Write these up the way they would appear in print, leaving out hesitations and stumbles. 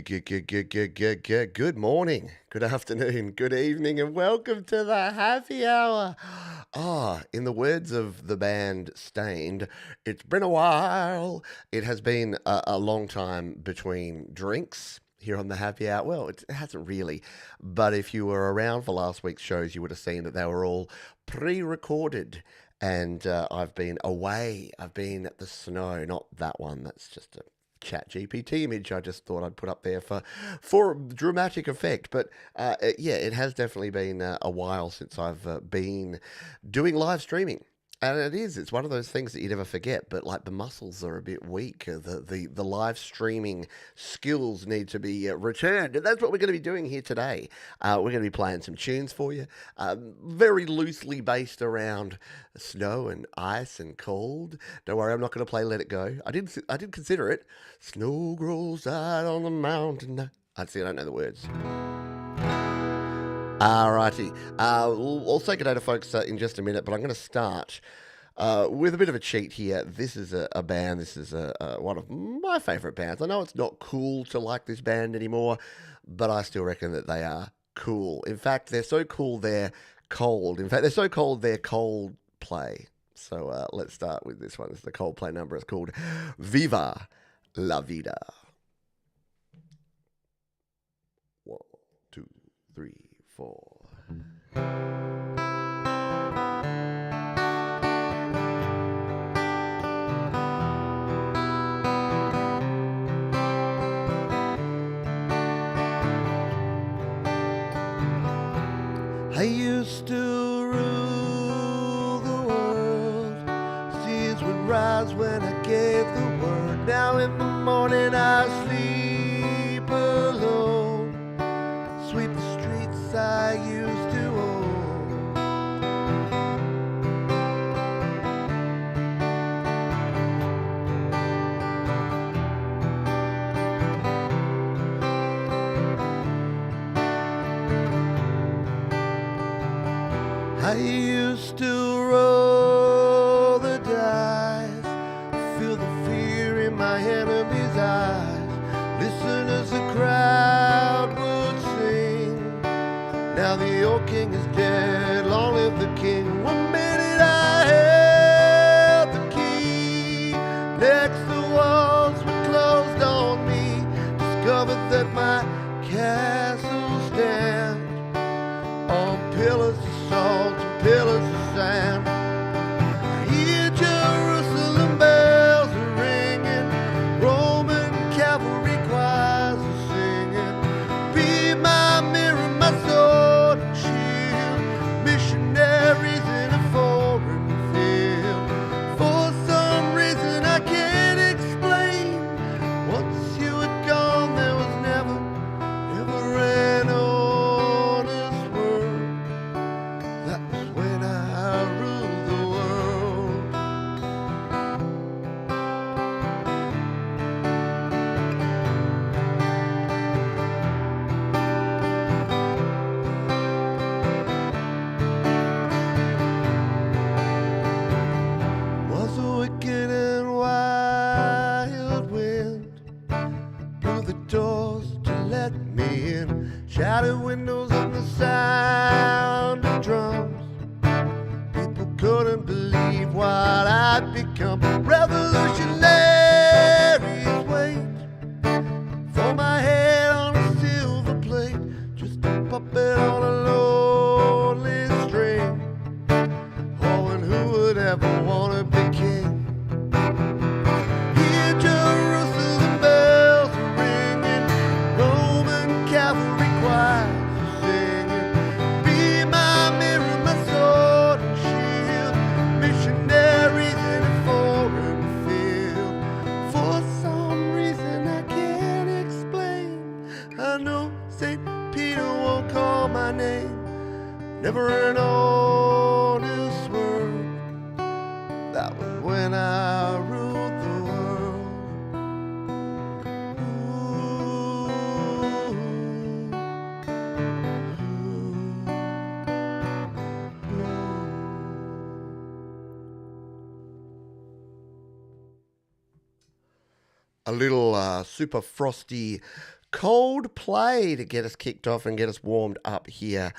Good morning, good afternoon, good evening, and welcome to the happy hour. In the words of the band Stained, it's been a while. It has been a long time between drinks here on the happy hour. Well, it hasn't really, but if you were around for last week's shows, you would have seen that they were all pre recorded. And I've been away. I've been at the snow, not that one. That's just a chat GPT image I just thought I'd put up there for dramatic effect. But yeah, it has definitely been a while since I've been doing live streaming. And it's one of those things that you never forget, but like the muscles are a bit weak. The live streaming skills need to be returned. And that's what we're going to be doing here today. We're going to be playing some tunes for you, very loosely based around snow and ice and cold. Don't worry, I'm not going to play Let It Go. I did consider it. Snow grows out on the mountain. I don't know the words. Alrighty. I'll say good day to folks in just a minute, but I'm going to start with a bit of a cheat here. This is a band. This is one of my favourite bands. I know it's not cool to like this band anymore, but I still reckon that they are cool. In fact, they're so cool they're cold. In fact, they're so cold they're Coldplay. So let's start with this one. This is the Coldplay number. It's called Viva La Vida. 1, 2, 3, 4. I used to rule the world. Seas would rise when I gave the word. Now in the morning I sleep alone. Sweep the streets I used to own. I used to roll the dice, feel the fear in my enemy's eyes, listen as the crowd would sing. Now the old king is dead, long live the king. 1 minute I held the key, next the walls were closed on me. Discovered that my castle stands on pillars of salt and pillars of sand. I hear Jerusalem bells are ringing, Roman cavalry choirs are singing. Be my mirror, my sword and shield, missionaries in a foreign field. For some reason I can't explain, once you had gone there was never an honest word. That was when I ruled the world. Was a wicked and wild wind, blew the doors to let me in, shattered windows and the sound of drums. People couldn't believe what I'd become. Revolutionaries wait for my head on a silver plate, just a puppet on a lonely string. Oh, and who would ever want to be king? Hear Jerusalem bells are ringing, Roman cavalry choirs are singing. Be my mirror, my sword and shield, missionaries in a foreign field. For some reason I can't explain, I know St. Peter won't call my name. Never an honest word. That was when I ruled the world. A little super frosty Coldplay to get us kicked off and get us warmed up here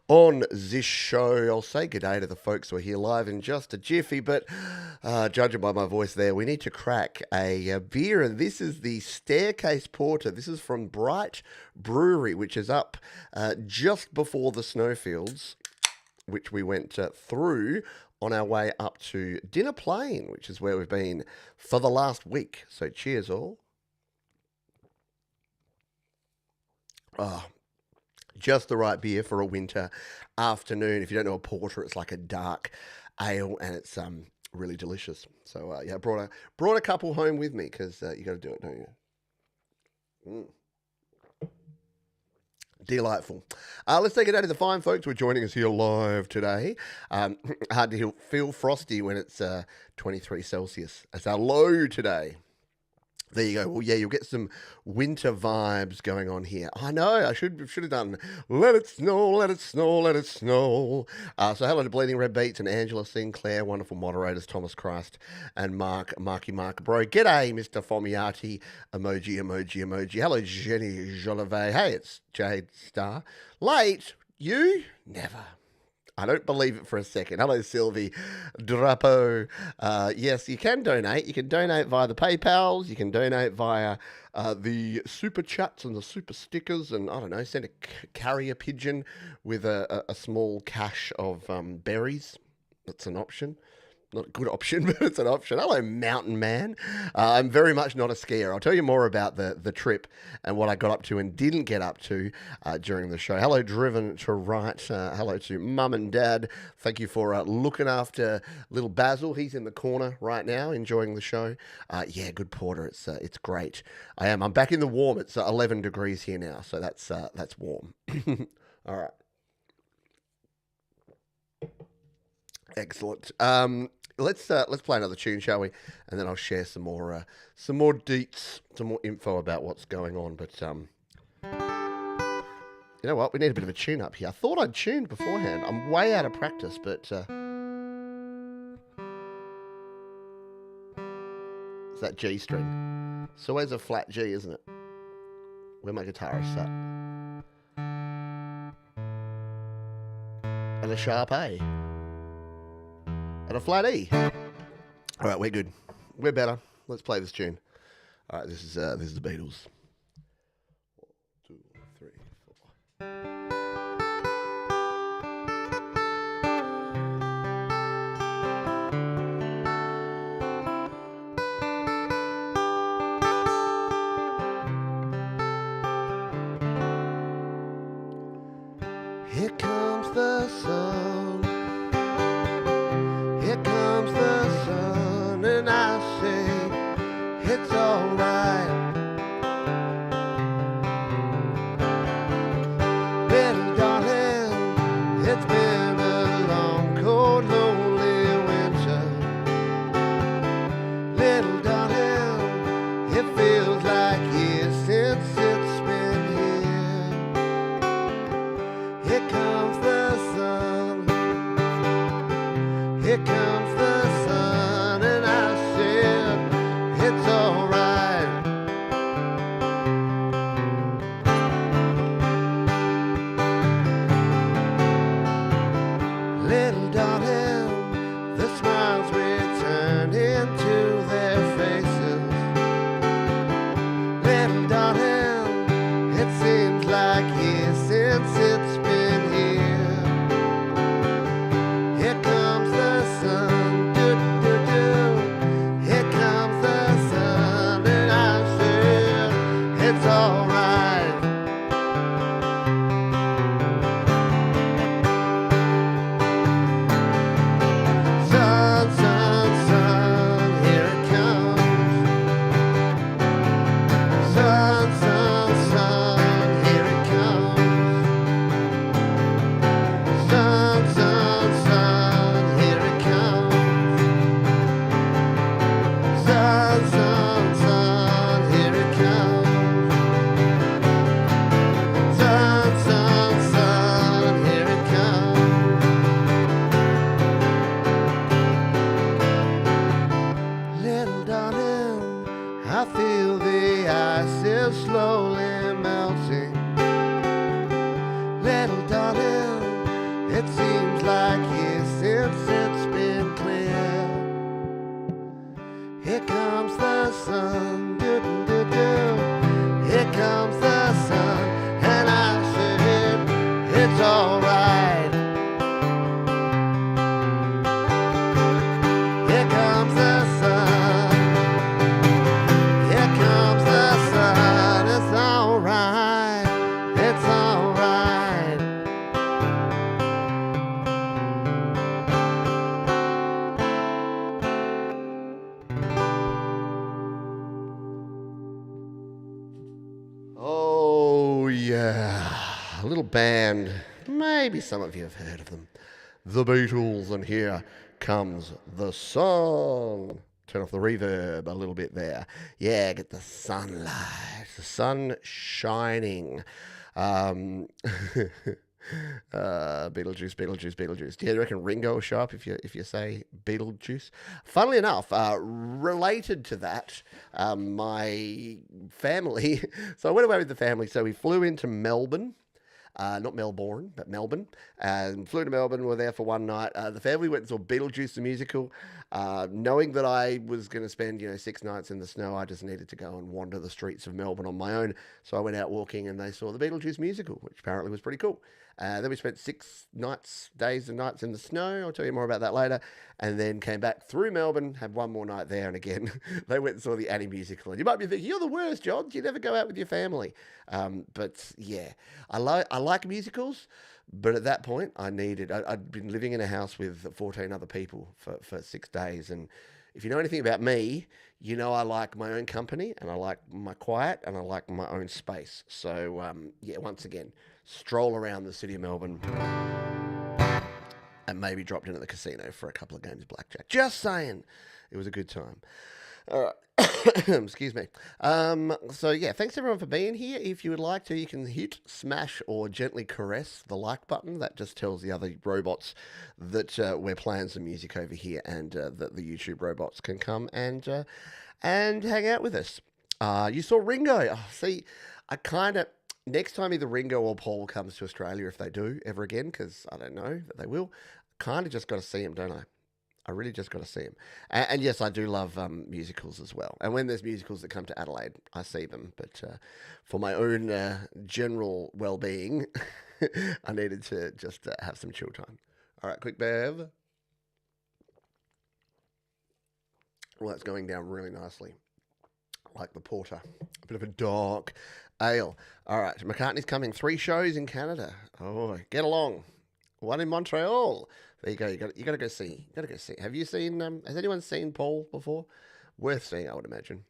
on this show. I'll say good day to the folks who are here live in just a jiffy, but judging by my voice there, we need to crack a beer, and this is the Staircase Porter. This is from Bright Brewery, which is up just before the snowfields, which we went through on our way up to Dinner Plain, which is where we've been for the last week. So cheers all. Oh, just the right beer for a winter afternoon. If you don't know a porter, it's like a dark ale, and it's really delicious. So yeah, brought a couple home with me because you got to do it, don't you? Delightful. Let's take it out to the fine folks who are joining us here live today. Hard to feel frosty when it's 23 Celsius. That's our low today. There you go. Well, yeah, you'll get some winter vibes going on here. I know, I should have done Let It Snow, Let It Snow, Let It Snow. So hello to Bleeding Red Beats and Angela Sinclair, wonderful moderators, Thomas Christ and Marky Mark Bro. G'day, Mr. Fomiati, emoji. Hello, Jenny Jolivet. Hey, it's Jade Star. Late? You? Never. I don't believe it for a second. Hello, Sylvie Drapeau. Yes, you can donate. You can donate via the PayPals. You can donate via the super chats and the super stickers. And I don't know, send a carrier pigeon with a small cache of berries. That's an option. Not a good option, but it's an option. Hello, Mountain Man. I'm very much not a skier. I'll tell you more about the trip and what I got up to and didn't get up to during the show. Hello, Driven to Right. Hello to Mum and Dad. Thank you for looking after little Basil. He's in the corner right now enjoying the show. Yeah, good porter. It's great. I'm back in the warm. It's 11 degrees here now, so that's warm. All right. Excellent. Let's play another tune, shall we? And then I'll share some more deets, some more info about what's going on. But you know what? We need a bit of a tune up here. I thought I'd tuned beforehand. I'm way out of practice, but it's that G string. It's always a flat G, isn't it? Where my guitar is sat. And a sharp A. And a flat E. All right, we're good. We're better. Let's play this tune. All right, this is the Beatles. 1, 2, 3, 4. Here comes the sun. Here comes the sun, and I say it's alright. Little darling, it's been a long, cold, lonely winter. Little darling, it feels like years since it's been here. Here comes the sun. Here comes the sun, and I said, it's alright. Little darling, the smiles return into their faces. Little darling, it seems like years since it's been here. Here comes the sun, do-do-do. Here comes the sun, and I said, it's alright. Sun, sun, sun, here it comes. Sun, sun, sun, here it comes. Sun, sun, sun, here it comes. Sun, sun, sun, here it comes. comes the sun. And I said, it's alright. Here comes the sun. Here comes the sun. It's alright. It's alright. Oh, yeah. A little band. Maybe some of you have heard of them. The Beatles, and here comes the sun. Turn off the reverb a little bit there. Yeah, get the sunlight. The sun shining. Beetlejuice, Beetlejuice, Beetlejuice. Yeah, you reckon Ringo will show up if you say Beetlejuice? Funnily enough, related to that, my family. So I went away with the family. So we flew into Melbourne. Not Melbourne, but Melbourne. Flew to Melbourne, were there for one night. The family went and saw Beetlejuice the musical. Knowing that I was going to spend, 6 nights in the snow, I just needed to go and wander the streets of Melbourne on my own. So I went out walking and they saw the Beetlejuice musical, which apparently was pretty cool. Then we spent 6 days and nights in the snow. I'll tell you more about that later. And then came back through Melbourne, had one more night there. And again, they went and saw the Annie musical. And you might be thinking, you're the worst, John. You never go out with your family. But yeah, I like musicals. But at that point, I'd been living in a house with 14 other people for 6 days. And if you know anything about me, you know I like my own company and I like my quiet and I like my own space. So, yeah, once again, stroll around the city of Melbourne and maybe dropped into the casino for a couple of games of blackjack. Just saying. It was a good time. All right. Excuse me. So, yeah, thanks everyone for being here. If you would like to, you can hit, smash, or gently caress the like button. That just tells the other robots that we're playing some music over here and that the YouTube robots can come and hang out with us. You saw Ringo. Oh, see, next time either Ringo or Paul comes to Australia, if they do ever again, because I don't know that they will, kind of just got to see him, don't I? I really just got to see him. And yes, I do love musicals as well. And when there's musicals that come to Adelaide, I see them. But for my own general well-being, I needed to just have some chill time. All right, quick bev. Well, that's going down really nicely. Like the porter. A bit of a dark ale. All right, McCartney's coming. 3 shows in Canada. Oh, get along. 1 in Montreal. There you go. You got to go see. Have you seen? Has anyone seen Paul before? Worth seeing, I would imagine.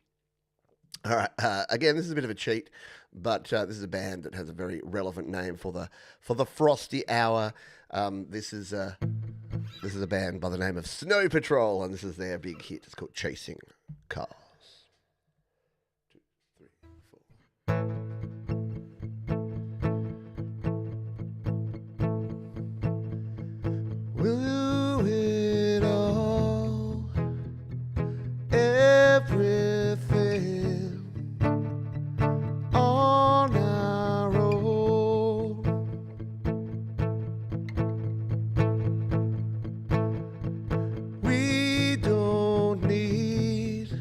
All right. Again, this is a bit of a cheat, but this is a band that has a very relevant name for the Frosty Hour. This is a band by the name of Snow Patrol, and this is their big hit. It's called Chasing Cars. 2, 3, 4. We'll do it all, everything on our own. We don't need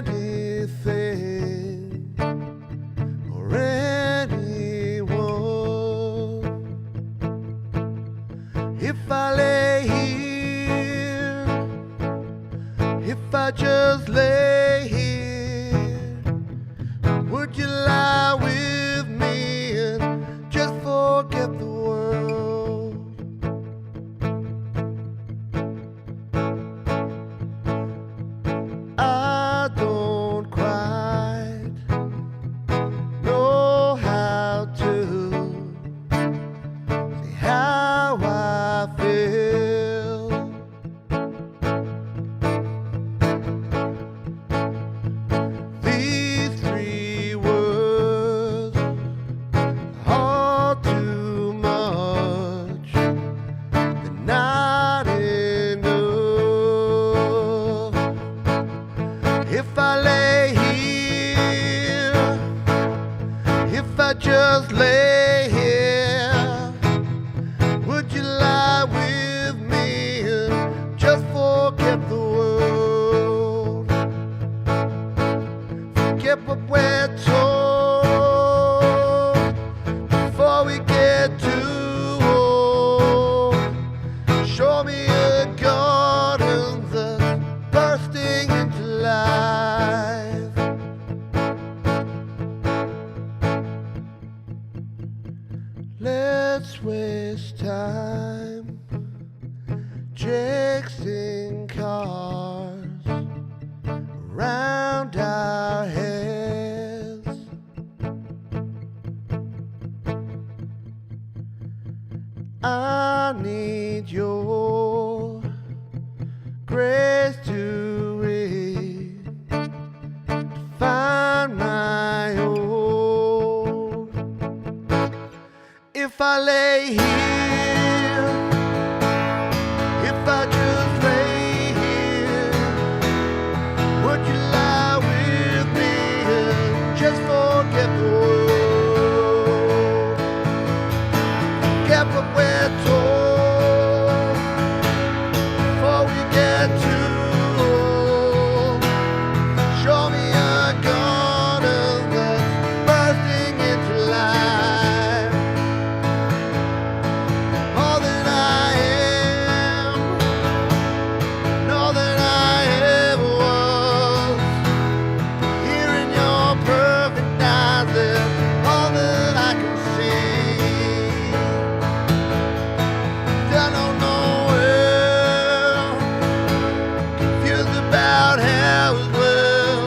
anything or anyone. If I lay here, if I just lay here, would you lie with me and just forget the world? I don't quite know how to say how I feel. These 3 words are too much. They're not enough. If I lay here, if I just lay here, would you lie with me and just forget the world? Forget what went we're told before we get too old. Show me a garden that's bursting into life. Let's waste time chasing cars around our heads. I need your grace to read, to find my own. If I lay here, if I just lay here, would you lie with me and just forget the world? Get what we're told before we get too old. Show me a garden that's bursting into life. All that I am, and all that I ever was, here in your perfect eyes, is all that I can see. I don't know well, confused about how as well.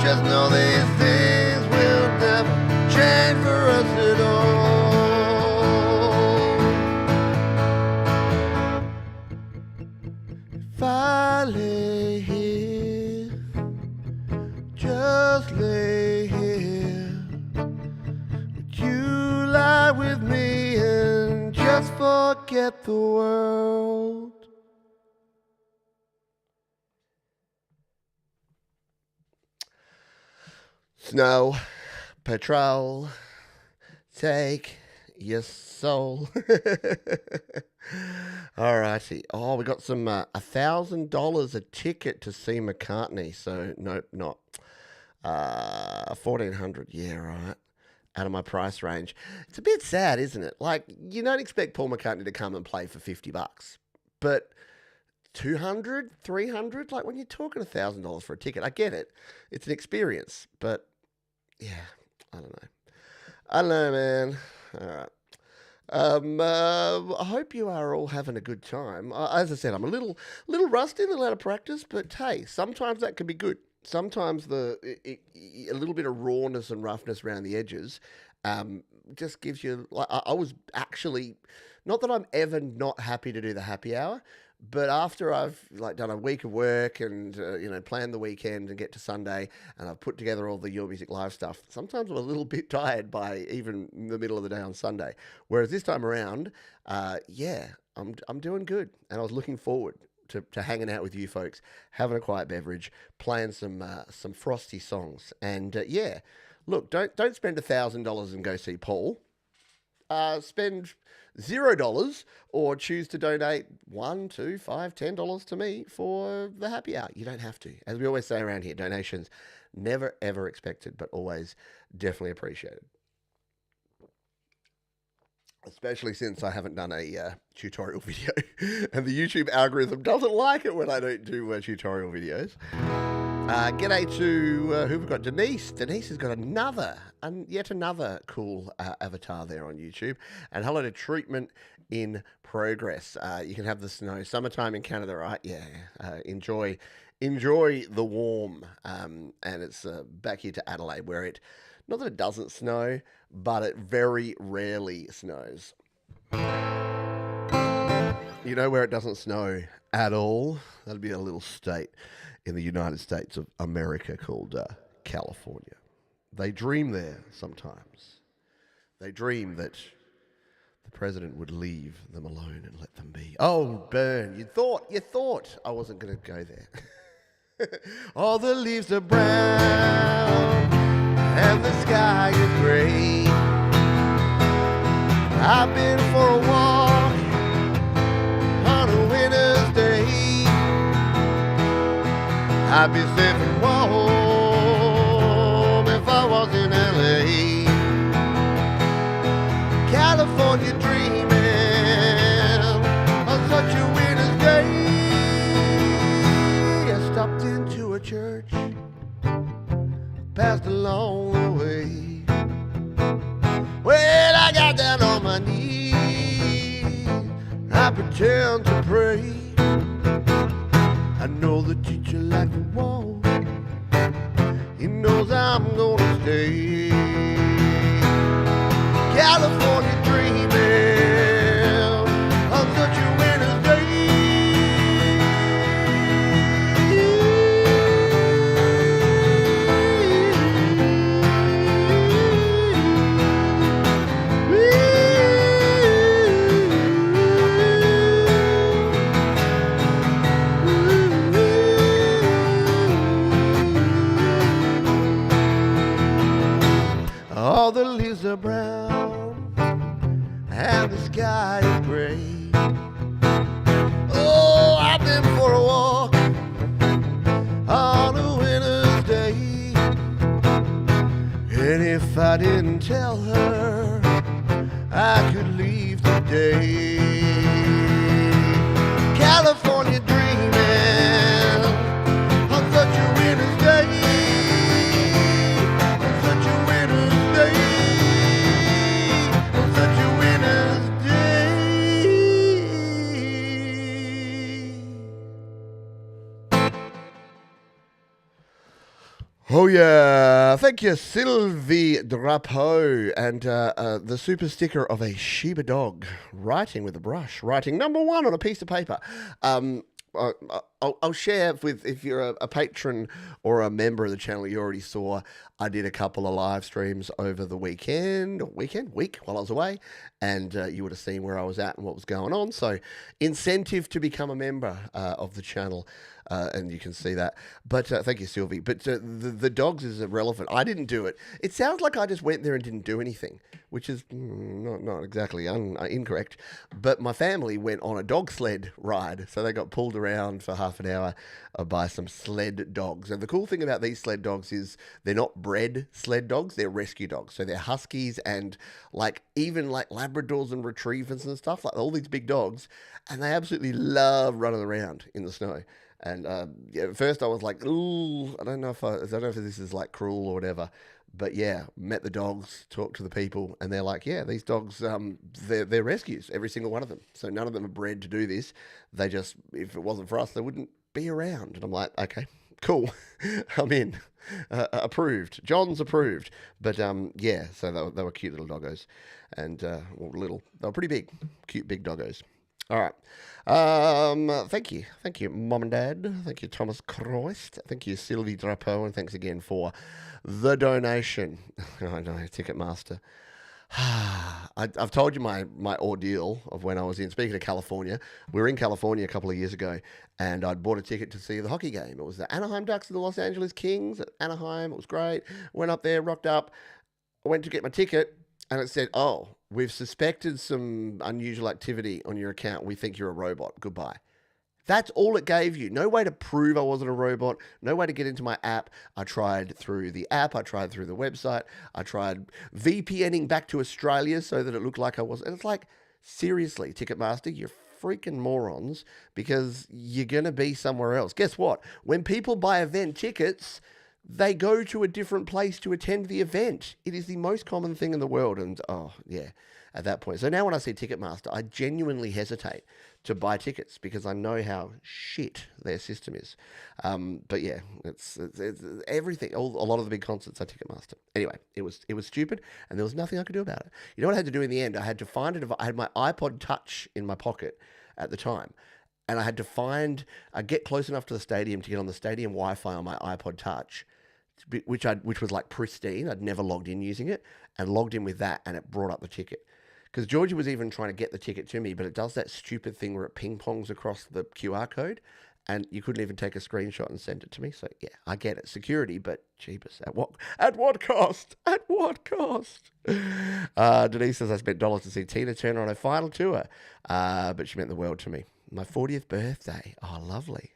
Just know these things will never change for us at all. If I lay here, just lay here, would you lie with me and just forget the world? Snow Patrol, take your soul. Alrighty. Oh, we got some $1,000 a ticket to see McCartney. So nope, not 1,400. Yeah, right. Out of my price range. It's a bit sad, isn't it? Like, you don't expect Paul McCartney to come and play for $50, but 200, 300. Like when you're talking $1,000 for a ticket, I get it. It's an experience, but yeah, I don't know, man. All right. I hope you are all having a good time. As I said, I'm a little rusty, a little out of practice, but hey, sometimes that can be good. Sometimes a little bit of rawness and roughness around the edges just gives you. Like, I was actually, not that I'm ever not happy to do the happy hour, but after I've done a week of work and planned the weekend and get to Sunday and I've put together all the Your Music Live stuff, sometimes I'm a little bit tired by even the middle of the day on Sunday. Whereas this time around, I'm doing good, and I was looking forward to hanging out with you folks, having a quiet beverage, playing some Frosty songs, and look, don't spend $1,000 and go see Paul. Spend $0 or choose to donate $1, $2, $5, $10 to me for the happy hour. You don't have to. As we always say around here, donations never ever expected, but always definitely appreciated. Especially since I haven't done a tutorial video, and the YouTube algorithm doesn't like it when I don't do tutorial videos. G'day to who we've got. Denise. Denise has got yet another cool avatar there on YouTube. And hello to Treatment in Progress. You can have the snow. Summertime in Canada, right? Yeah. Enjoy the warm. And it's back here to Adelaide, where not that it doesn't snow, but it very rarely snows. You know where it doesn't snow at all? That'd be a little state in the United States of America called California. They dream there sometimes. They dream that the president would leave them alone and let them be. Oh, burn. You thought I wasn't going to go there. All the leaves are brown and the sky is gray. I've been for a walk on a winter's day. I'd be safe and warm along the way. Well, I got down on my knees, I pretend to pray. I know the teacher like the wall, he knows I'm gonna stay. California dreaming on such a winter's day. All the leaves are brown and the sky is gray. Oh, I've been for a walk on a winter's day. And if I didn't tell her, I could leave today. California dreaming on such a winter's day. On such a winter's day. On such a winter's day. Oh yeah, thank you, Sylvie Drapeau, and the super sticker of a Shiba dog writing with a brush, writing number 1 on a piece of paper. I'll share with, if you're a patron or a member of the channel, you already saw I did a couple of live streams over the week while I was away, and you would have seen where I was at and what was going on. So incentive to become a member of the channel. And you can see that. But thank you, Sylvie. But the dogs is irrelevant. I didn't do it. It sounds like I just went there and didn't do anything, which is not exactly incorrect. But my family went on a dog sled ride. So they got pulled around for half an hour by some sled dogs. And the cool thing about these sled dogs is they're not bred sled dogs. They're rescue dogs. So they're huskies and even Labradors and Retrievers and stuff, like all these big dogs. And they absolutely love running around in the snow. And at first I was like, ooh, I don't know if this is like cruel or whatever. But yeah, met the dogs, talked to the people, and they're like, yeah, these dogs, they're rescues, every single one of them. So none of them are bred to do this. They just, if it wasn't for us, they wouldn't be around. And I'm like, okay, cool, I'm in. Approved. John's approved. But yeah, so they were cute little doggos. And, they were pretty big, cute big doggos. All right. Thank you, Mom and Dad. Thank you, Thomas Christ. Thank you, Sylvie Drapeau, and thanks again for the donation. I know, Ticketmaster. I've told you my ordeal of when I was in. Speaking of California, we were in California a couple of years ago, and I'd bought a ticket to see the hockey game. It was the Anaheim Ducks and the Los Angeles Kings at Anaheim. It was great. Went up there, rocked up. I went to get my ticket, and it said, oh, we've suspected some unusual activity on your account. We think you're a robot. Goodbye. That's all it gave you. No way to prove I wasn't a robot. No way to get into my app. I tried through the app. I tried through the website. I tried VPNing back to Australia so that it looked like I was. And it's like, seriously, Ticketmaster, you're freaking morons, because you're going to be somewhere else. Guess what? When people buy event tickets, they go to a different place to attend the event. It is the most common thing in the world. And, oh, yeah, at that point. So now when I see Ticketmaster, I genuinely hesitate to buy tickets because I know how shit their system is. But, yeah, it's everything. A lot of the big concerts are Ticketmaster. Anyway, it was stupid, and there was nothing I could do about it. You know what I had to do in the end? I had to find it. I had my iPod Touch in my pocket at the time. And I had to get close enough to the stadium to get on the stadium Wi-Fi on my iPod Touch, which was like pristine. I'd never logged in using it, and logged in with that, and it brought up the ticket. Because Georgia was even trying to get the ticket to me, but it does that stupid thing where it ping-pongs across the QR code, and you couldn't even take a screenshot and send it to me. So, yeah, I get it. Security, but jeepers. At what cost? At what cost? Denise says I spent dollars to see Tina Turner on her final tour, but she meant the world to me. My 40th birthday. Oh, lovely.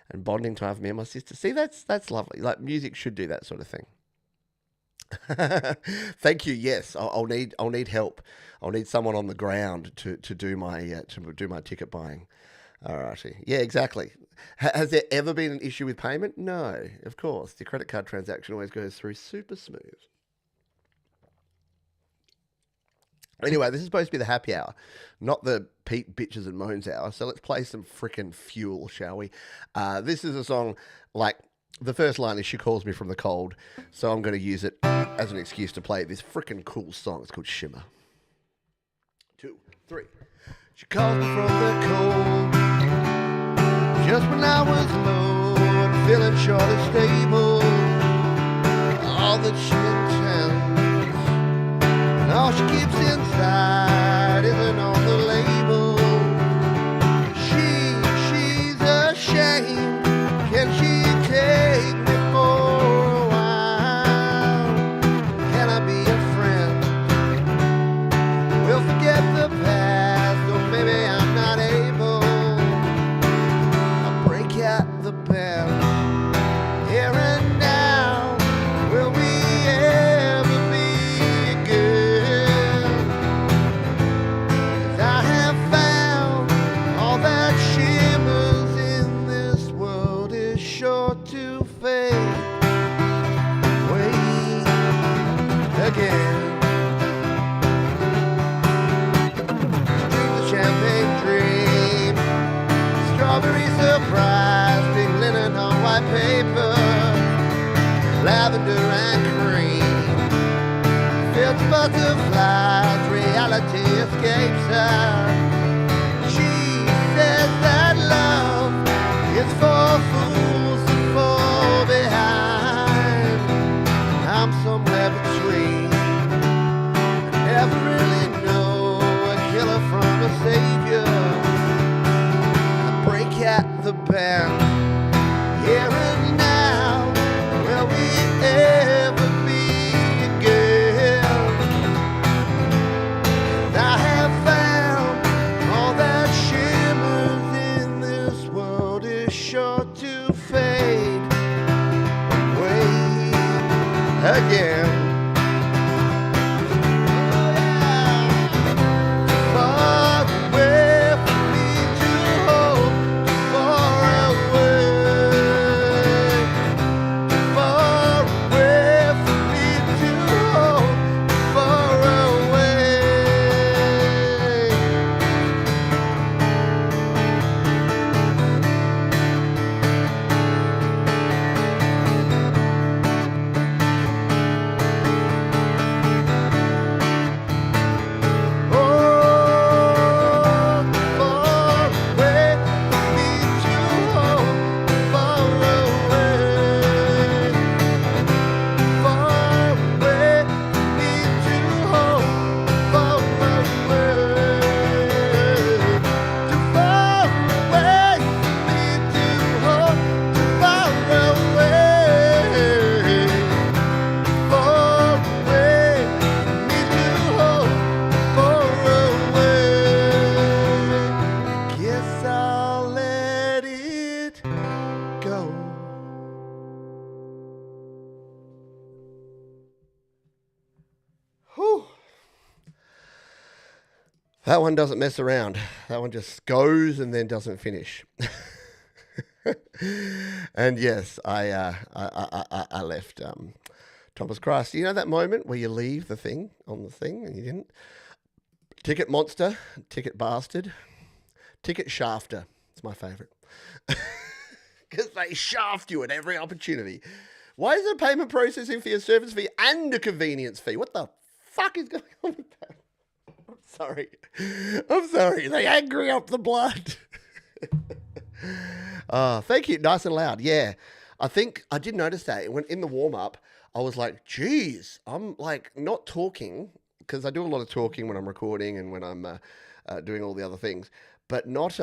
And bonding time for me and my sister. See, that's lovely. Like, music should do that sort of thing. Thank you. Yes, I'll need help. I'll need someone on the ground to do my ticket buying. Alrighty. Yeah, exactly. Has there ever been an issue with payment? No, of course. The credit card transaction always goes through super smooth. Anyway, this is supposed to be the happy hour, not the Pete Bitches and Moans hour. So let's play some frickin' Fuel, shall we? This is a song, like, the first line is "She calls me from the cold," so I'm going to use it as an excuse to play this frickin' cool song. It's called Shimmer. 2, 3. She calls me from the cold, just when I was low and feeling short and stable. All that she intends, and all she keeps inside isn't on the label. She's ashamed. Can she take me for a while? Can I be a friend? We'll forget the past, or maybe I'm not able. I'll break out the band here and now. Will we ever be again? 'Cause I have found all that shimmers in this world is sure to fade away again. Dreams a champagne dream, strawberry surprise, pink linen on white paper, lavender and cream, filled with butterflies, reality escapes her. She says that love is for fools to fall behind. I'm somewhere between, I never really know a killer from a savior. I break at the band here and now. Will we ever be again? I have found all that shimmers in this world is sure to fade away again. Oh yeah. Far away from me to hold, too far away. Far away from me to hold, too far away. Guess I'll let it go. Whew. That one doesn't mess around. That one just goes and then doesn't finish. And yes, I left Thomas Christ. You know that moment where you leave the thing on the thing and you didn't? Ticket monster, ticket bastard, ticket shafter. It's my favourite. Because they shaft you at every opportunity. Why is there a payment processing fee, a service fee, and a convenience fee? What the fuck is going on with that? I'm sorry. They angry up the blood. Thank you. Nice and loud. Yeah. I think I did notice that when in the warm up, I was like, geez, I'm like not talking because I do a lot of talking when I'm recording and when I'm doing all the other things, but not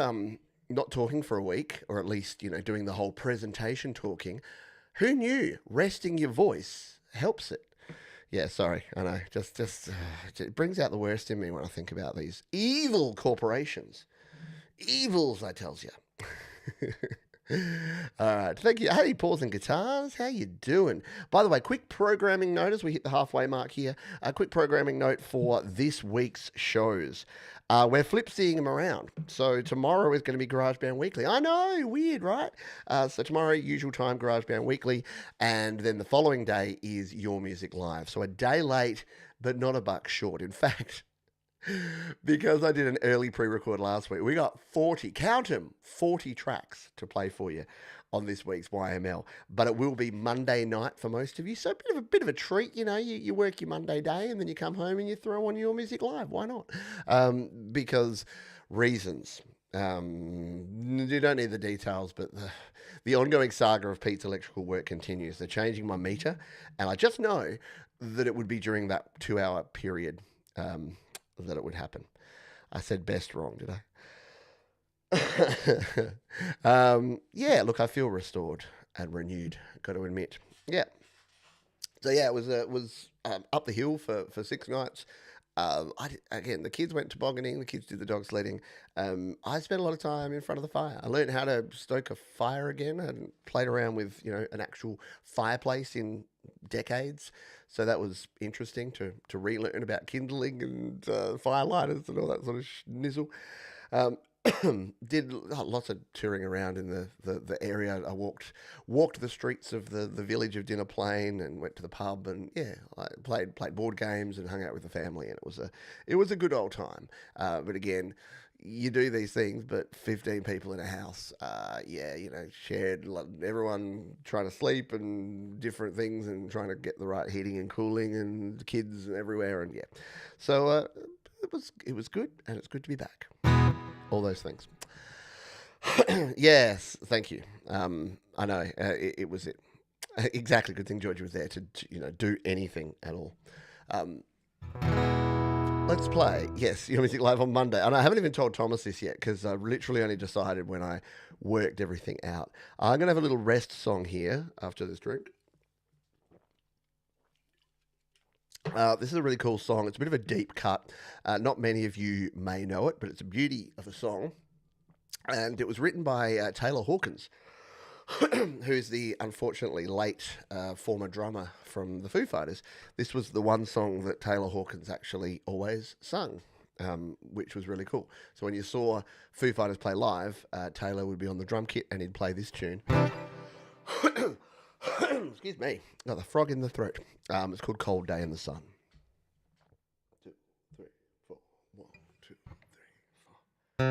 talking for a week, or at least, doing the whole presentation talking. Who knew resting your voice helps it? Yeah, sorry. I know. Just it brings out the worst in me when I think about these evil corporations. Evils, I tells you. All right. Thank you. Hey, Paws and Guitars. How you doing? By the way, quick programming note as we hit the halfway mark here. A quick programming note for this week's shows. We're flip-seeing them around. So tomorrow is going to be GarageBand Weekly. I know, weird, right? So tomorrow, usual time, GarageBand Weekly. And then the following day is Your Music Live. So a day late, but not a buck short. In fact, because I did an early pre-record last week, we got 40, count them, 40 tracks to play for you on this week's YML. But it will be Monday night for most of you, so a bit of a treat. You know, you work your Monday day and then you come home and you throw on Your Music Live. Why not? Because reasons. You don't need the details, but the ongoing saga of Pete's electrical work continues. They're changing my meter, and I just know that it would be during that 2-hour period that it would happen. I said best wrong, did I? Yeah, look, I feel restored and renewed, got to admit. Yeah. So yeah, it was up the hill for 6 nights. Again, the kids went tobogganing, the kids did the dog sledding. I spent a lot of time in front of the fire. I learned how to stoke a fire again. I hadn't played around with, an actual fireplace in decades. So that was interesting to relearn about kindling and firelighters and all that sort of nizzle. Did lots of touring around in the area. I walked the streets of the village of Dinner Plain and went to the pub, and yeah, I played board games and hung out with the family, and it was a good old time. But again, you do these things, but 15 people in a house, shared, everyone trying to sleep and different things and trying to get the right heating and cooling and kids everywhere, and yeah, so it was good, and it's good to be back. All those things. Yes, thank you. I know it was it. Exactly. Good thing George was there to do anything at all. Let's play. Yes, Your Music Live on Monday. And I haven't even told Thomas this yet because I literally only decided when I worked everything out. I'm going to have a little rest song here after this drink. This is a really cool song. It's a bit of a deep cut. Not many of you may know it, but it's a beauty of a song. And it was written by Taylor Hawkins, who's the unfortunately late former drummer from the Foo Fighters. This was the one song that Taylor Hawkins actually always sung, which was really cool. So when you saw Foo Fighters play live, Taylor would be on the drum kit and he'd play this tune. Excuse me, got the frog in the throat. It's called Cold Day in the Sun. 2, 3, 4. 1, 2, 3,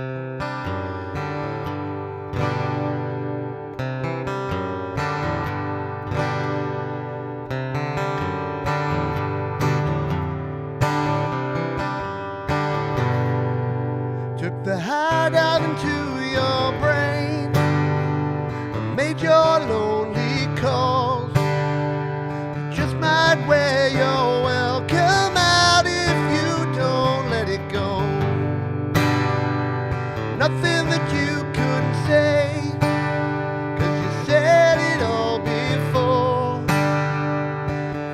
4. Took the high dive into your brain and made your lonely calls. Just might wear your welcome out if you don't let it go. Nothing that you couldn't say, 'cause you said it all before.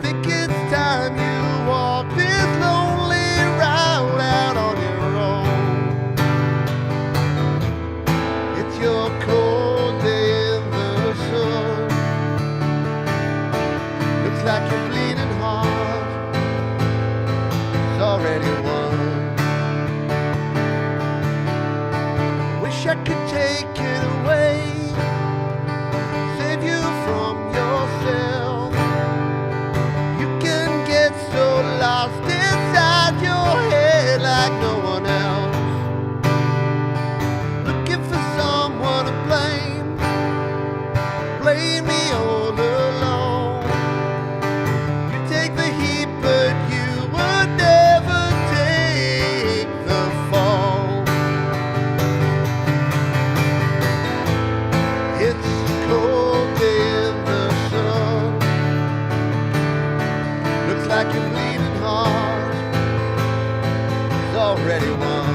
Think it's time you walk this lonely route out on your own. It's your cold day in the sun. Looks like you're bleeding heart. It's already won. Wish I could take it away, save you from yourself. You can get so lost inside your head like no one else. Looking for someone to blame, blame me all alone. You take the heat, but you would never take the fall. It's a cold day in the sun. Looks like you're bleeding hard. It's already won.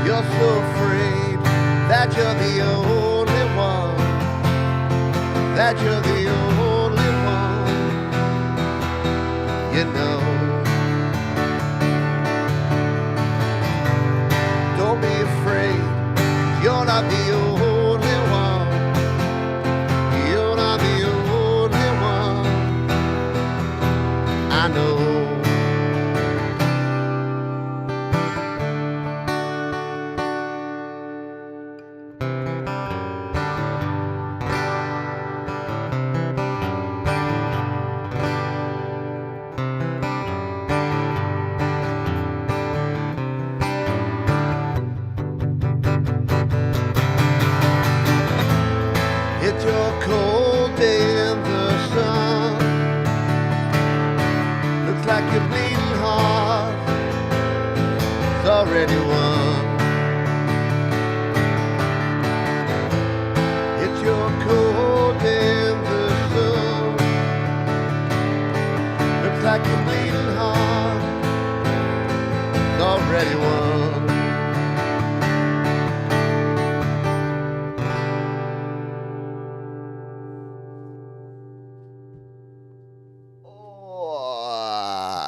You're so afraid that you're the only one, that you're the only one, you know. Don't be afraid.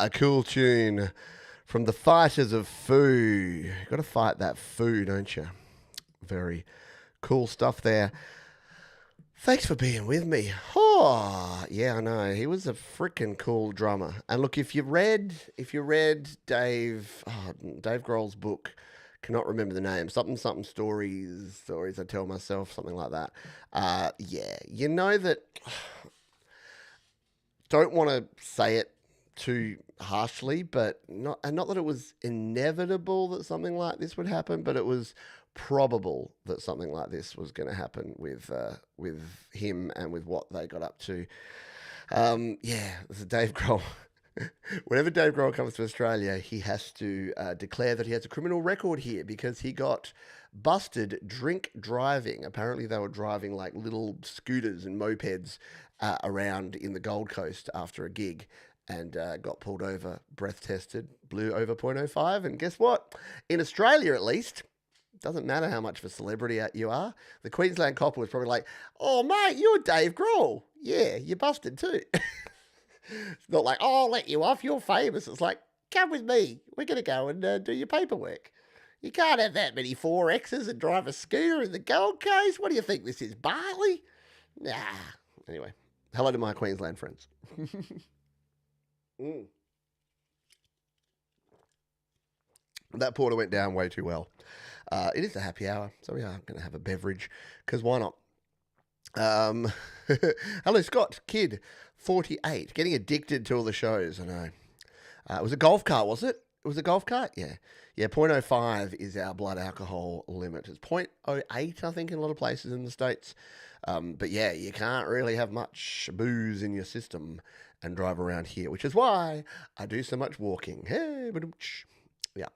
A cool tune from the Fighters of Foo. Got to fight that foo, don't you? Very cool stuff there. Thanks for being with me. Oh, yeah, I know. He was a freaking cool drummer. And look, if you read Dave Grohl's book, cannot remember the name, something stories I tell myself, something like that. Yeah, you know that. Don't want to say it too harshly, but not that it was inevitable that something like this would happen, but it was probable that something like this was going to happen with him and with what they got up to. Yeah, this is Dave Grohl. Whenever Dave Grohl comes to Australia, he has to declare that he has a criminal record here because he got busted drink driving. Apparently they were driving like little scooters and mopeds around in the Gold Coast after a gig and got pulled over, breath tested, blew over .05. And guess what? In Australia, at least, doesn't matter how much of a celebrity you are. The Queensland copper was probably like, oh, mate, you're Dave Grohl. Yeah, you busted too. It's not like, oh, I'll let you off. You're famous. It's like, come with me. We're going to go and do your paperwork. You can't have that many 4Xs and drive a scooter in the Gold Coast. What do you think this is, Barley? Nah. Anyway, hello to my Queensland friends. That porter went down way too well. It is a happy hour, so we are going to have a beverage, because why not? Hello, Scott, kid, 48, getting addicted to all the shows, I know. It was a golf cart, was it? It was a golf cart? Yeah. Yeah, .05 is our blood alcohol limit. It's .08, I think, in a lot of places in the States. But yeah, you can't really have much booze in your system and drive around here, which is why I do so much walking. Hey, yeah.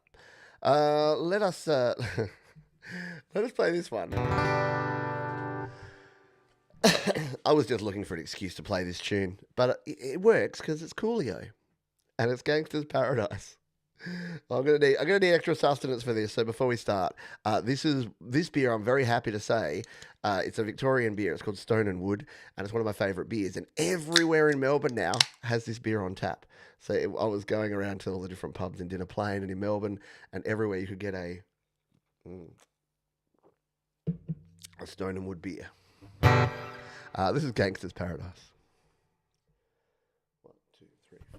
Let us play this one. I was just looking for an excuse to play this tune, but it works because it's Coolio, and it's Gangster's Paradise. I'm gonna need extra sustenance for this. So before we start, this beer, I'm very happy to say, it's a Victorian beer. It's called Stone and Wood, and it's one of my favourite beers. And everywhere in Melbourne now has this beer on tap. So I was going around to all the different pubs in Dinner Plain and in Melbourne, and everywhere you could get a Stone and Wood beer. This is Gangster's Paradise. 1, 2, 3, 4.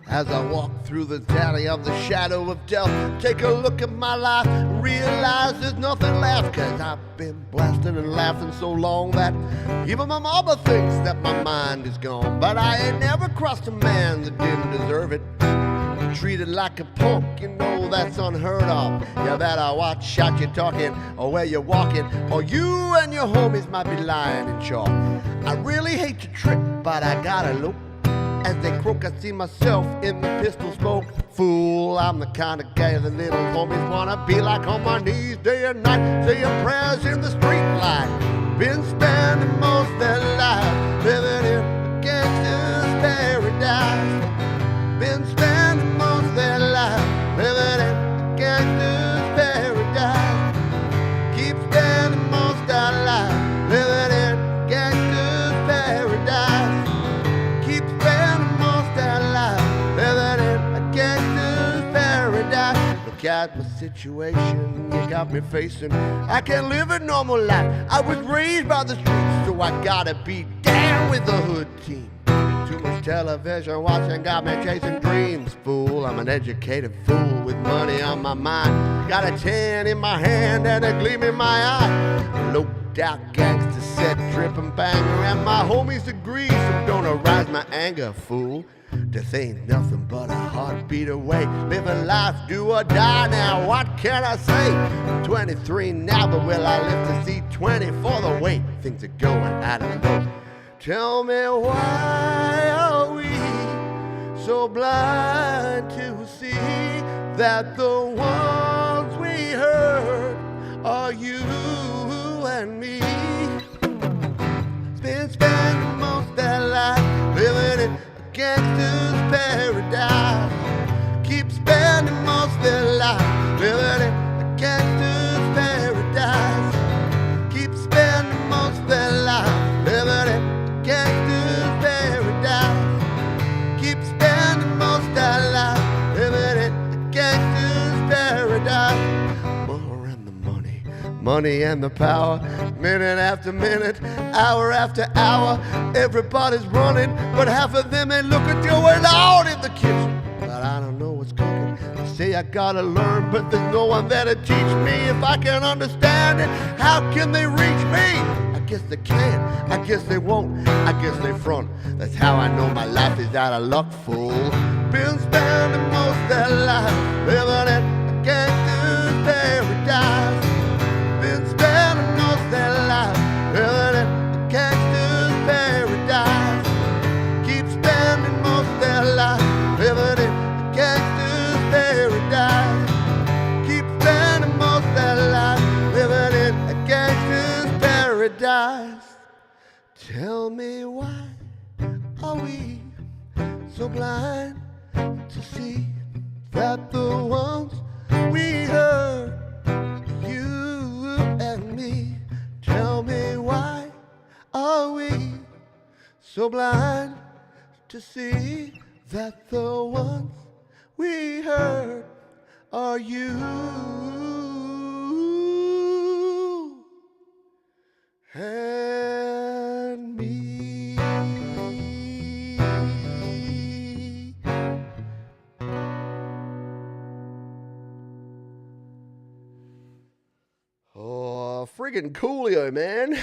As I walk through the valley of the shadow of death, take a look at my life and realize there's nothing left. Cause I've been blasting and laughing so long that even my mama thinks that my mind is gone. But I ain't never crossed a man that didn't deserve it. Treated like a punk, you know that's unheard of. You better watch out you're talking or where you're walking, or you and your homies might be lying in chalk. I really hate to trip, but I gotta look. As they croak, I see myself in the pistol smoke. Fool, I'm the kind of guy the little homies wanna be like, on my knees day and night, saying prayers in the street light. Been spending most of their lives living in a gangster's paradise. Been spending most of their lives living in a gangster's paradise. Keep spending most of our lives living in a gangster's paradise. Keep spending most of our lives living in a gangster's paradise. Look at my situation you got me facing. I can't live a normal life. I was raised by the streets, so I gotta be down with the hood team. Too much television watching got me chasing dreams. Fool, I'm an educated fool with money on my mind. Got a 10 in my hand and a gleam in my eye. Loped out gangster set, dripping banger, and my homies agree, so don't arouse my anger, fool. Death ain't nothing but a heartbeat away. Living life, do or die now, what can I say? I'm 23 now, but will I live to see 20 for the way things are going? I don't know. Tell me, why are we so blind to see that the ones we hurt are you and me? Been spending most of their life living in a gangster's paradise. Keep spending most of their life life, living in a gangster's paradise. Keep spending most of their life living in a gangster's paradise. Keep spending most of their life living in a gangster's paradise. More and the money, money and the power. Minute after minute, hour after hour, everybody's running, but half of them ain't looking till we're out in the kitchen. But I don't know what's cooking. They say I gotta learn, but there's no one there to teach me. If I can't understand it, how can they reach me? I guess they can't, I guess they won't, I guess they front. That's how I know my life is out of luck, fool. Been spending most of their life living in a gangster's paradise. Been spending most of their life living in a gangster's paradise. Keep spending most of their life living in a gangster's paradise. Keep spending most of their life living in a gangster's paradise. Tell me why are we so blind to see that the ones we hurt, you and me? Tell me why are we so blind to see that the ones we hurt are you and me? Oh, friggin' coolio, man.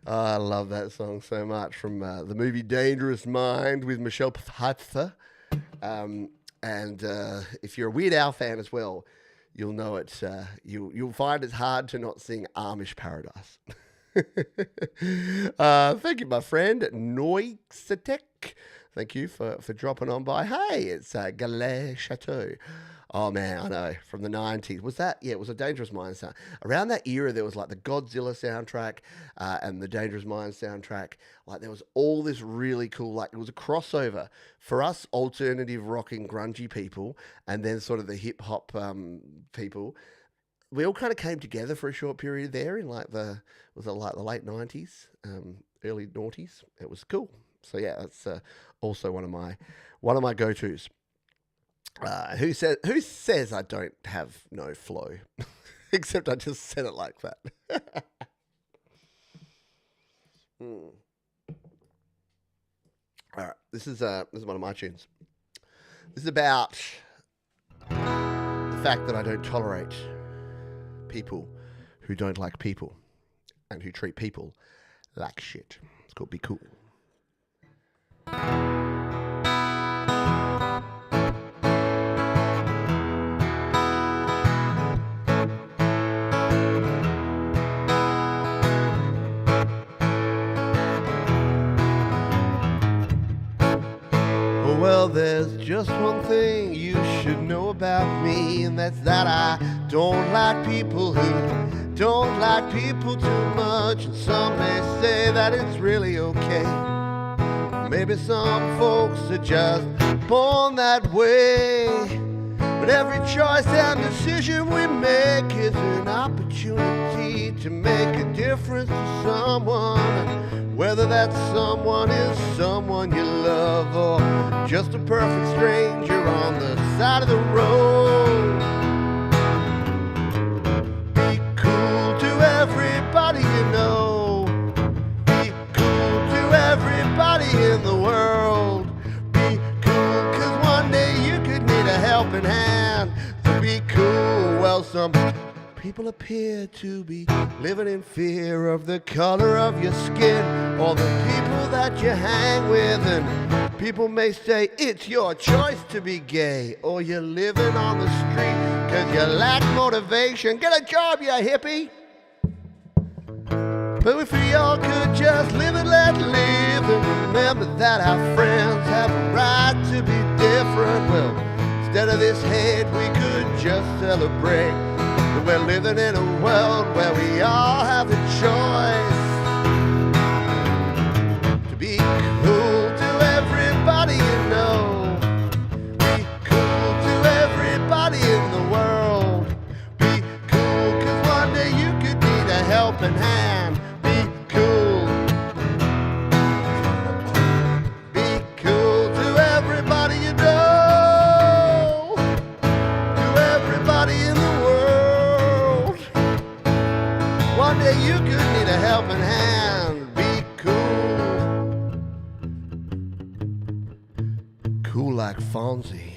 Oh, I love that song so much, from the movie Dangerous Mind with Michelle Pfeiffer. And if you're a Weird Al fan as well, you'll know it. You'll find it hard to not sing Amish Paradise. Thank you, my friend Noixitek. Thank you for dropping on by. Hey, it's Galais Chateau. Oh, man, I know, from the 90s. Was that? Yeah, it was a Dangerous Minds sound. Around that era, there was like the Godzilla soundtrack and the Dangerous Minds soundtrack. Like, there was all this really cool, like, it was a crossover for us alternative rocking grungy people and then sort of the hip hop people. We all kind of came together for a short period there in like the late 90s, early noughties. It was cool. So yeah, that's also one of my go-tos. Who says I don't have no flow? Except I just said it like that. All right, this is one of my tunes. This is about the fact that I don't tolerate people who don't like people and who treat people like shit. It's called Be Cool. Well, there's just one thing you should know about me, and that's that I don't like people who don't like people too much. And some may say that it's really okay. Maybe some folks are just born that way. But every choice and decision we make is an opportunity to make a difference to someone. Whether that someone is someone you love or just a perfect stranger on the side of the road. Be cool to everybody you know. Be cool to everybody in the world. Be cool, 'cause one day you could need a helping hand. So be cool. Well, some people appear to be living in fear of the color of your skin or the people that you hang with. And people may say it's your choice to be gay, or you're living on the street because you lack motivation. Get a job, you hippie. But if we all could just live and let live, and remember that our friends have a right to be different, well, instead of this hate, we could just celebrate that we're living in a world where we all have the choice to be cool to everybody you know. Be cool to cool like Fonzie.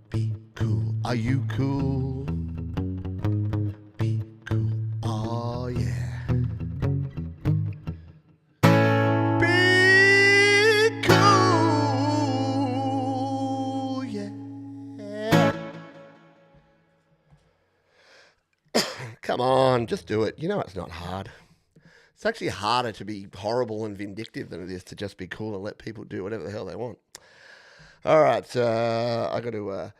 Be cool. Are you cool? Be cool. Oh yeah. Be cool. Yeah. Come on, just do it. You know it's not hard. It's actually harder to be horrible and vindictive than it is to just be cool and let people do whatever the hell they want. All right, I got to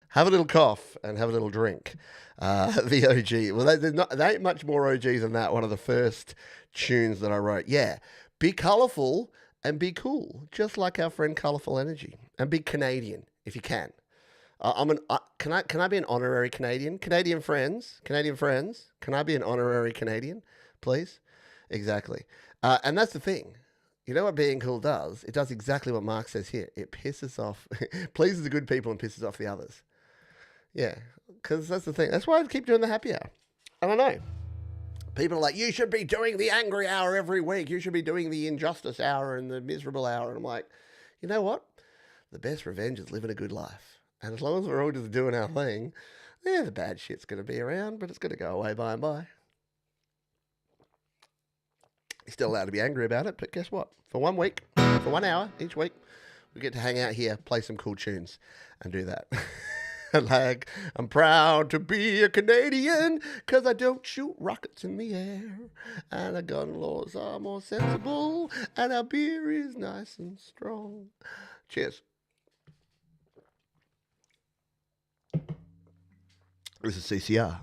have a little cough and have a little drink. The OG. Well, there ain't much more OG than that. One of the first tunes that I wrote. Yeah, be colourful and be cool, just like our friend Colourful Energy, and be Canadian if you can. Can I be an honorary Canadian? Canadian friends, can I be an honorary Canadian, please? Exactly. And that's the thing. You know what being cool does? It does exactly what Mark says here. It pisses off, pleases the good people and pisses off the others. Yeah, because that's the thing. That's why I keep doing the happy hour. And I know people are like, you should be doing the angry hour every week. You should be doing the injustice hour and the miserable hour. And I'm like, you know what? The best revenge is living a good life. And as long as we're all just doing our thing, yeah, the bad shit's going to be around, but it's going to go away by and by. You're still allowed to be angry about it, but guess what? For 1 week, for 1 hour each week, we get to hang out here, play some cool tunes, and do that. Like, I'm proud to be a Canadian, because I don't shoot rockets in the air, and our gun laws are more sensible, and our beer is nice and strong. Cheers. This is CCR.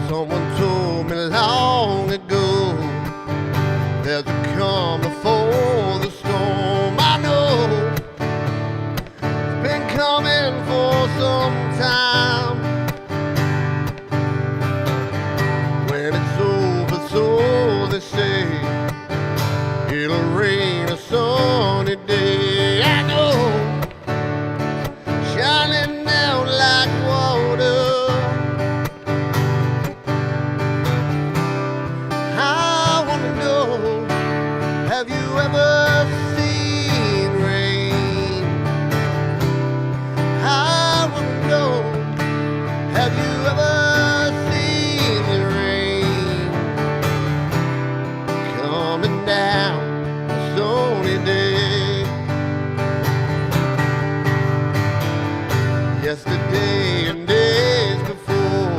Someone told me long ago there's a calm before the storm. I know it's been coming for some time. When it's over, so they say, it'll rain a sunny day. I know, shining down like water. I wanna know, have you ever seen rain? I wanna know, have you ever seen the rain coming down a sunny day? Yesterday and days before,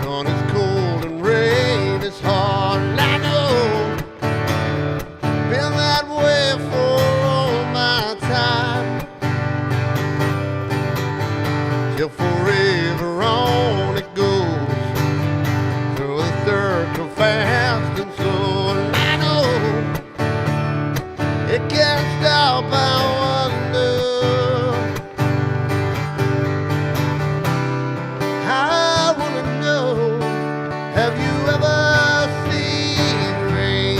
sun is cold and rain is hard. And I know, been that way for all my time, till forever on it goes, through the circle fast and slow. And I know, it can't stop, I wonder. I wanna know, have you ever seen rain?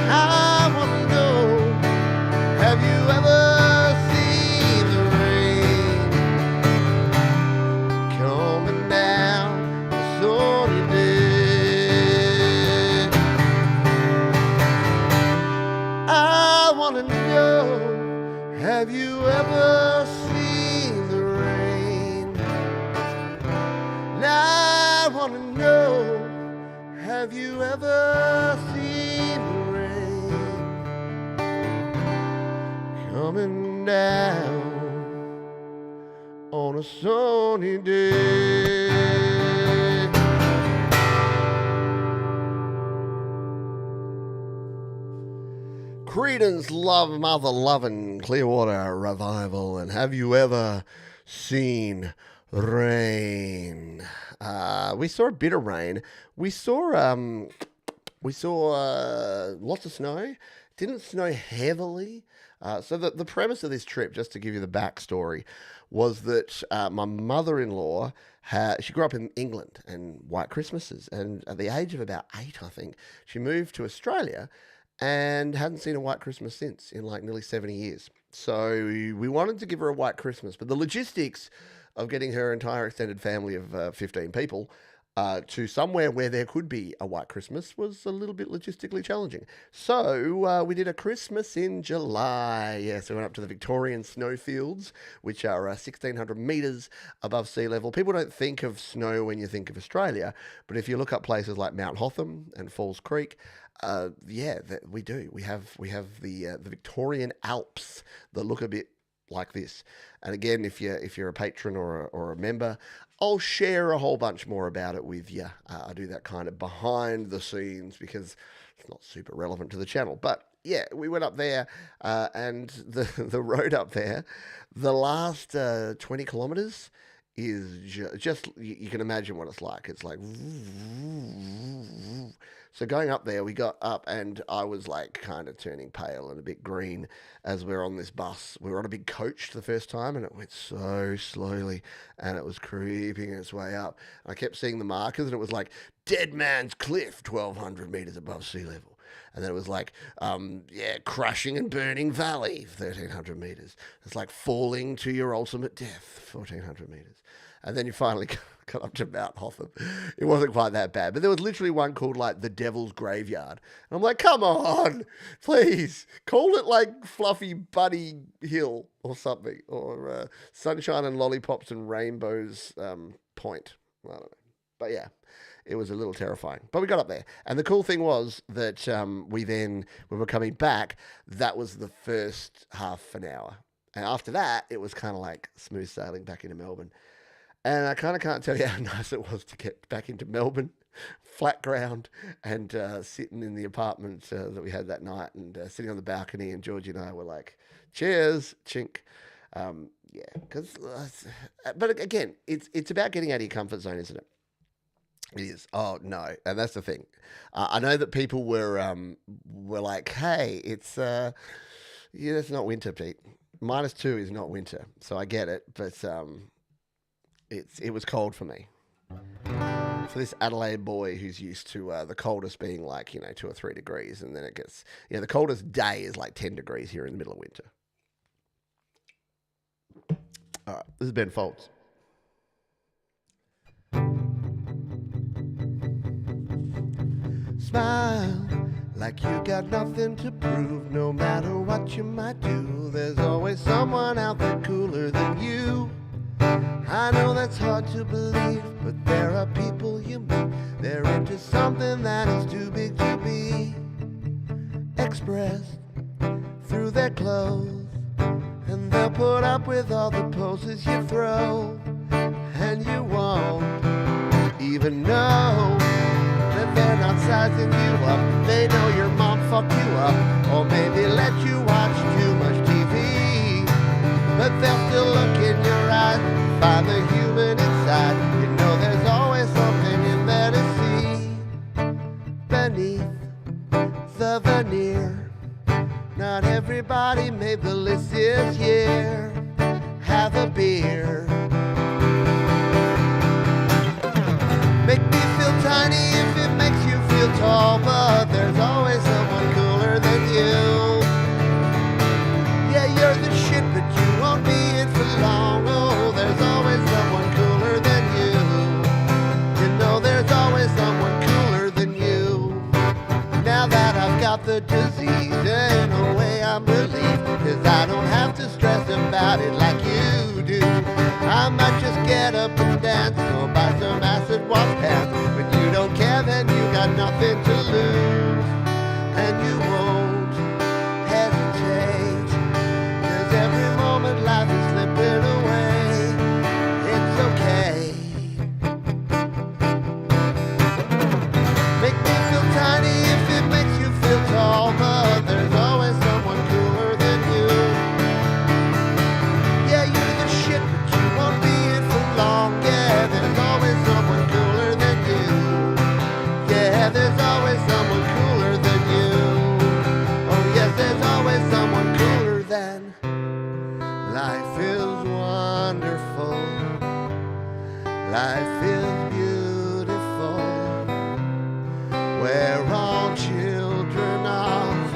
I wanna know, have you ever seen the rain coming down a sunny day? I wanna know, have you ever seen the rain? And I wanna know, have you ever seen the rain coming down on a sunny day? Creedence Love Mother Lovin' Clearwater Revival, and have you ever seen rain? We saw a bit of rain. We saw lots of snow. Didn't snow heavily. So the premise of this trip, just to give you the backstory, was that my mother-in-law she grew up in England and white Christmases, and at the age of about 8, I think, she moved to Australia. and hadn't seen a white Christmas since in like nearly 70 years. So we wanted to give her a white Christmas, but the logistics of getting her entire extended family of 15 people to somewhere where there could be a white Christmas was a little bit logistically challenging. So we did a Christmas in July. Yeah, so we went up to the Victorian snowfields, which are 1,600 metres above sea level. People don't think of snow when you think of Australia, but if you look up places like Mount Hotham and Falls Creek, we do. We have the Victorian Alps that look a bit like this. And again, if you're a patron or a member, I'll share a whole bunch more about it with you. I do that kind of behind the scenes because it's not super relevant to the channel. But yeah, we went up there, and the road up there, the last 20 kilometers is just you can imagine what it's like. It's like so going up there, we got up and I was like kind of turning pale and a bit green as we were on this bus. We were on a big coach the first time and it went so slowly and it was creeping its way up. I kept seeing the markers and it was like Dead Man's Cliff, 1,200 meters above sea level. And then it was like, Crushing and Burning Valley, 1,300 meters. It's like Falling to Your Ultimate Death, 1,400 meters. And then you finally got up to Mount Hotham. It wasn't quite that bad. But there was literally one called like the Devil's Graveyard. And I'm like, come on, please, call it like Fluffy Buddy Hill or something. Or Sunshine and Lollipops and Rainbows Point. I don't know. But yeah. It was a little terrifying. But we got up there. And the cool thing was that when we were coming back, that was the first half an hour. And after that, it was kind of like smooth sailing back into Melbourne. And I kind of can't tell you how nice it was to get back into Melbourne, flat ground, and sitting in the apartment that we had that night and sitting on the balcony. And Georgie and I were like, cheers, chink. But again, it's about getting out of your comfort zone, isn't it? It is. Oh no, and that's the thing. I know that people were like, "Hey, it's it's not winter, Pete. -2 is not winter." So I get it, but it was cold for me. For this Adelaide boy who's used to the coldest being like 2 or 3 degrees, and then it gets the coldest day is like 10 degrees here in the middle of winter. All right, this is Ben Folds. Smile like you got nothing to prove. No matter what you might do, there's always someone out there cooler than you. I know that's hard to believe, but there are people you meet. They're into something that is too big to be expressed through their clothes, and they'll put up with all the poses you throw, and you won't even know that they're not sizing you up. They know your mom fucked you up, or maybe let you watch too much TV, but they'll still look in your eyes, find the human inside. You know there's always something in there to see beneath the veneer. Not everybody made the list this year. Have a beer. Make me feel tiny if it makes you feel tall, but there's always someone cooler than you. Yeah, you're the shit, but you won't be it for long. Oh, there's always someone cooler than you. You know there's always someone cooler than you. Now that I've got the disease, in a way I'm relieved, 'cause I don't have to stress about it like you do. I might just get up and dance or buy some acid wash pants. When you don't care, then you got nothing to lose, and you won't hesitate, 'cause every moment life is slipping away. It's okay. Make me feel tiny if it makes you feel tall, but there's always someone cooler than you. Yeah, you're the shit, but you won't be it for long. Yeah, there's always someone cooler than you. Yeah, there's always someone cooler than you. Oh yes, there's always someone cooler than. Life is wonderful. Life is beautiful. We're all children of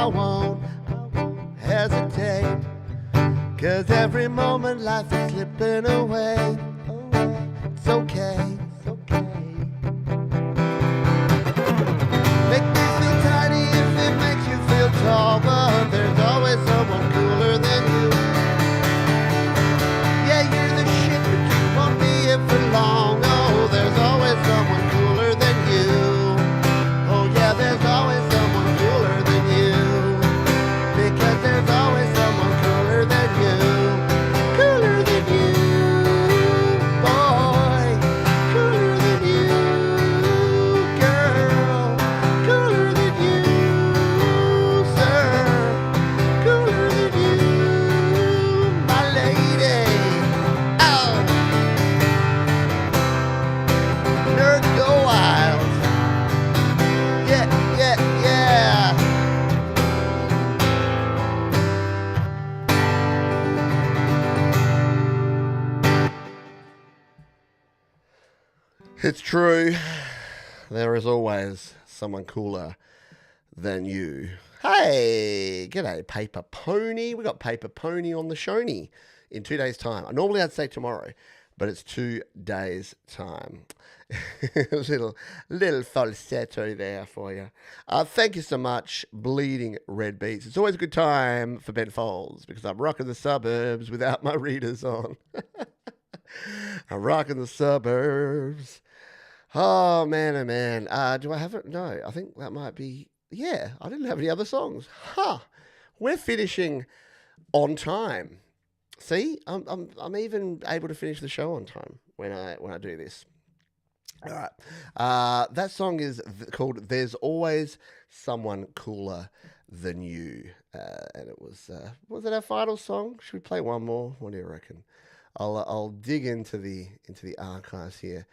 I won't hesitate. 'Cause every moment life is slipping away. It's okay, it's okay. Make me feel tiny if it makes you feel tall, but there's always someone cooler than you. Yeah, you're the shit, but you won't be here for long. Oh, there's always someone cooler than you. Oh yeah, there's always someone cooler than you. Because there's always someone cooler than you. Cooler than you, boy. Cooler than you, girl. Cooler than you, sir. Cooler than you, my lady. Oh, nerd go wild. Yeah, yeah, yeah. It's true. There is always someone cooler than you. Hey, g'day, Paper Pony. We got Paper Pony on the shoney in 2 days' time. Normally I'd say tomorrow, but it's 2 days' time. little falsetto there for you. Thank you so much, Bleeding Red Beats. It's always a good time for Ben Folds because I'm rocking the suburbs without my readers on. I'm rocking the suburbs. Oh, man, oh, man. Do I have it? No, I think that might be... Yeah, I didn't have any other songs. We're finishing on time. See, I'm even able to finish the show on time when I do this. All right. That song is called "There's Always Someone Cooler Than You," and it was it our final song? Should we play one more? What do you reckon? I'll dig into the archives here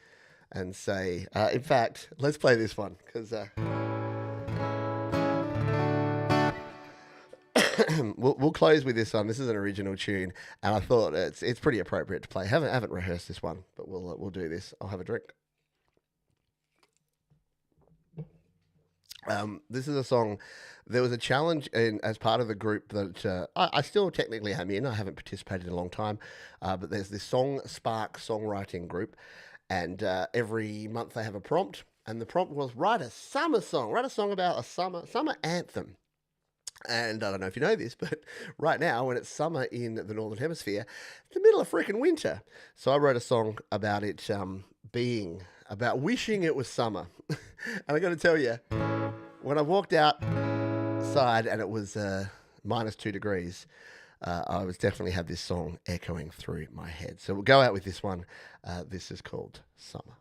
and say, in fact, let's play this one because we'll close with this one. This is an original tune, and I thought it's pretty appropriate to play. Haven't rehearsed this one, but we'll do this. I'll have a drink. This is a song. There was a challenge as part of the group that I still technically am in. I haven't participated in a long time, but there's this Song Spark songwriting group, and every month they have a prompt, and the prompt was write a summer song, write a song about a summer anthem. And I don't know if you know this, but right now, when it's summer in the Northern Hemisphere, it's the middle of freaking winter. So I wrote a song about it about wishing it was summer. And I got to tell you, when I walked outside and it was -2 degrees, I was definitely had this song echoing through my head. So we'll go out with this one. This is called Summer.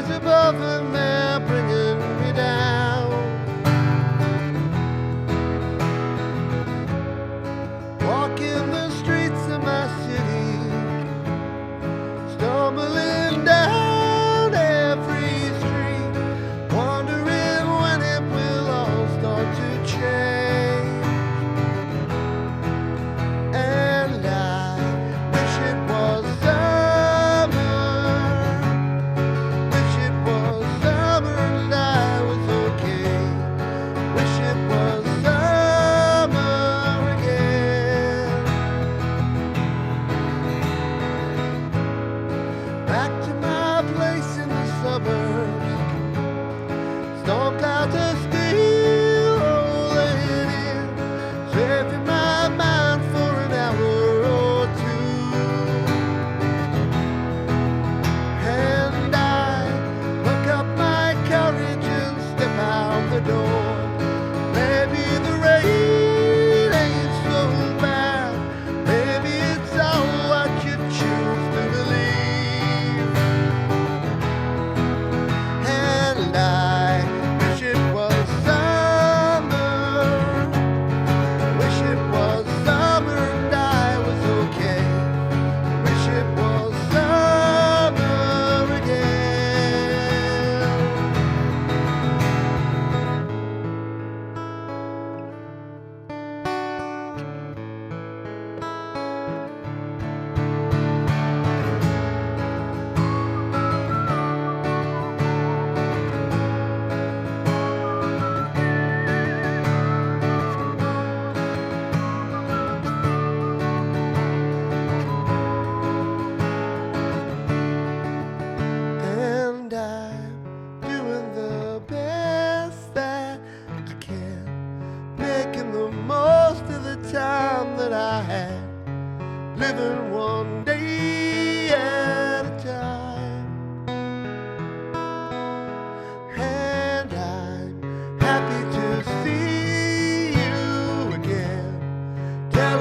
Above and they're bringing me down.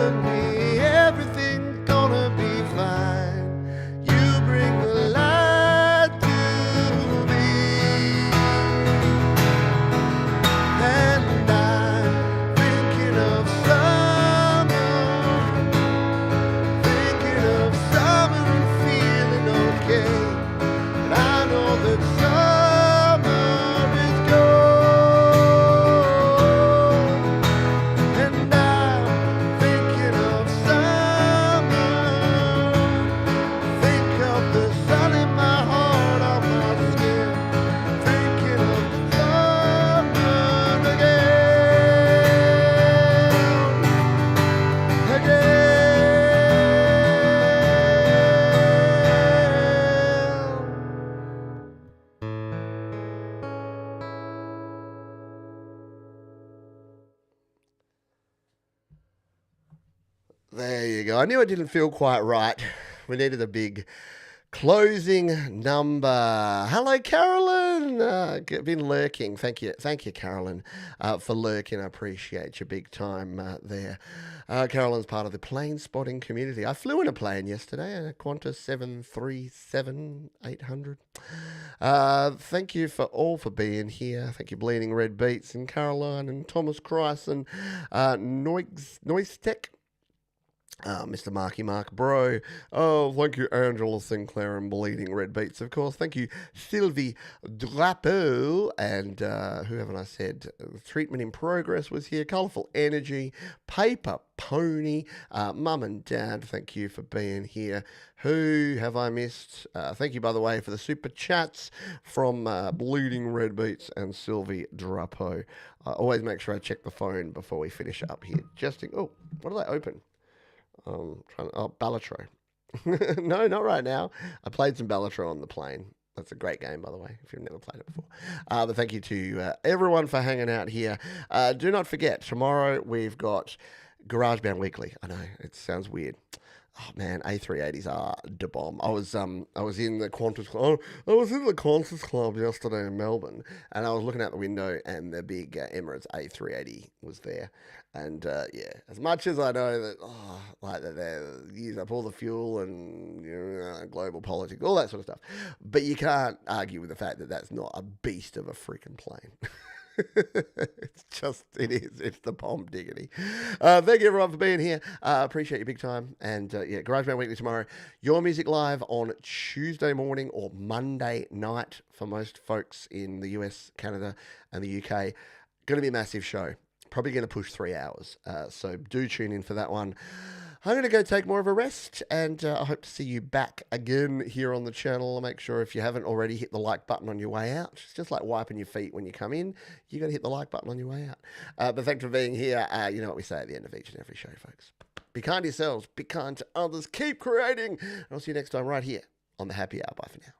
with me, everything's gonna be fine. You bring the light to me, and I'm thinking of summer, thinking of summer and feeling okay. And I know that summer is gone, and I'm thinking of summer. Think of the sun in my heart, on my skin. Thinking of summer again. There you go. I knew it didn't feel quite right. We needed a big closing number. Hello, Carolyn. Been lurking. Thank you, Carolyn, for lurking. I appreciate you big time there. Carolyn's part of the plane spotting community. I flew in a plane yesterday, a Qantas 737-800. Thank you for all for being here. Thank you, Bleeding Red Beats and Caroline and Thomas Christ and Noistek. Mr. Marky Mark Bro. Oh, thank you, Angela Sinclair and Bleeding Red Beats, of course. Thank you, Sylvie Drapeau. And who haven't I said? Treatment in Progress was here. Colourful Energy. Paper Pony. Mum and Dad, thank you for being here. Who have I missed? Thank you, by the way, for the super chats from Bleeding Red Beats and Sylvie Drapeau. Always make sure I check the phone before we finish up here. Oh, what did I open? Balatro. No, not right now. I played some Balatro on the plane. That's a great game, by the way, if you've never played it before. But thank you to everyone for hanging out here. Do not forget, tomorrow we've got GarageBand Weekly. I know, it sounds weird. Oh man, A380s are the bomb. I was in the Qantas Club. I was in the Qantas Club yesterday in Melbourne, and I was looking out the window, and the big Emirates A380 was there. And yeah, as much as I know that, they use up all the fuel and global politics, all that sort of stuff, but you can't argue with the fact that that's not a beast of a freaking plane. It's the bomb diggity. Thank you everyone for being here. Appreciate you big time. And yeah, GarageBand Weekly tomorrow. Your Music Live on Tuesday morning or Monday night for most folks in the US, Canada, and the UK. Going to be a massive show. Probably going to push 3 hours. So do tune in for that one. I'm going to go take more of a rest, and I hope to see you back again here on the channel. Make sure if you haven't already, hit the like button on your way out. It's just like wiping your feet when you come in. You got to hit the like button on your way out. But thanks for being here. You know what we say at the end of each and every show, folks. Be kind to yourselves. Be kind to others. Keep creating. And I'll see you next time right here on The Happy Hour. Bye for now.